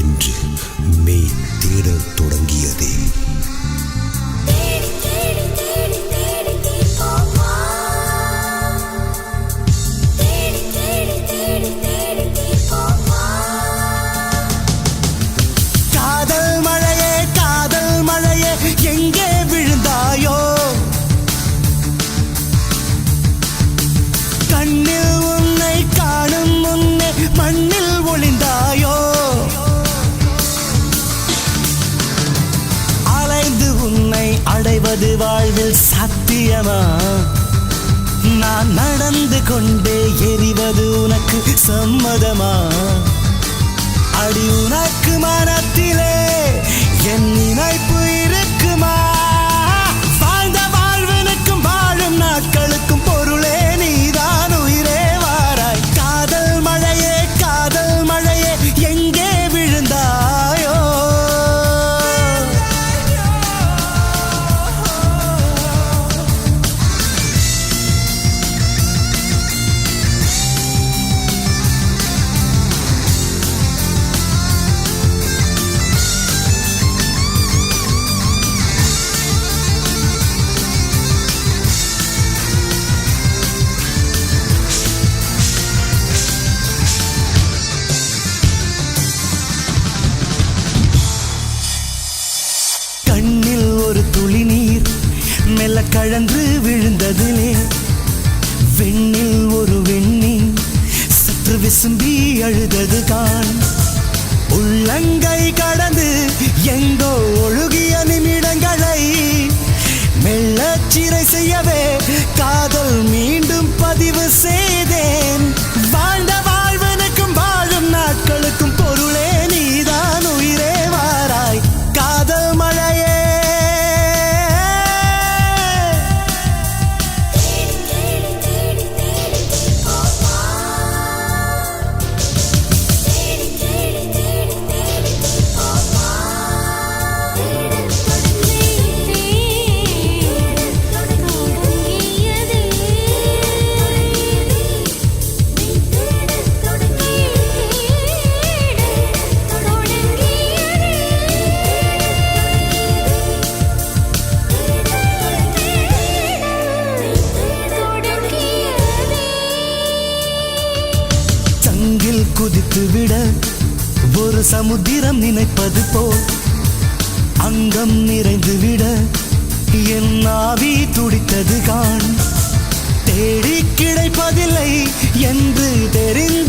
என்று மெய் தேடத் தொடங்கியதே. காதல் மழையே காதல் மழையே எங்கே விழுந்தாயோ, கண்ணில் உன்னை காணும் முன்னே மண்ணில் ஒளிந்தாயோ, அலைந்து உன்னை அடைவது வாழ்வில் சத்தியமா, நான் நடந்து கொண்டே எரிவது உனக்கு சம்மதமா, அடி உனக்கு மனத்திலே என் நினைப்பு இருக்குமா, வாழ்ந்த வாழ்வனுக்கும் வாழும் நாட்களுக்கும் பொருளே நீதான் உயிரே வாராய். காதல் மழையே எங்கே விழுந்தாயோ. கண்ணில் ஒரு துளி நீர் மெல்ல கழன்று விழுந்ததிலே, வெண்ணில் ஒரு வெண்ணீர் சற்று விசும்பி அழுதது கான், உள்ளங்கை கடந்து எங்கோ ஒழுகிய நிமிடங்களை மெல்லச் சிறை செய்யவே காதல் மீண்டும் பதிவு செய்தேன். வாழ்ந்த வாழ்வனுக்கும் வாழும் நாட்களுக்கும் பொருளே நீதான் உயிரே வாராய். காதல் மழையே குதித்து விட ஒரு சமுத்திரம் நினைப்பது போல் அங்கம் நிறைந்து விட என் ஆவி துடித்தது கான், தேடி கிடைப்பதில்லை என்று தெரிந்து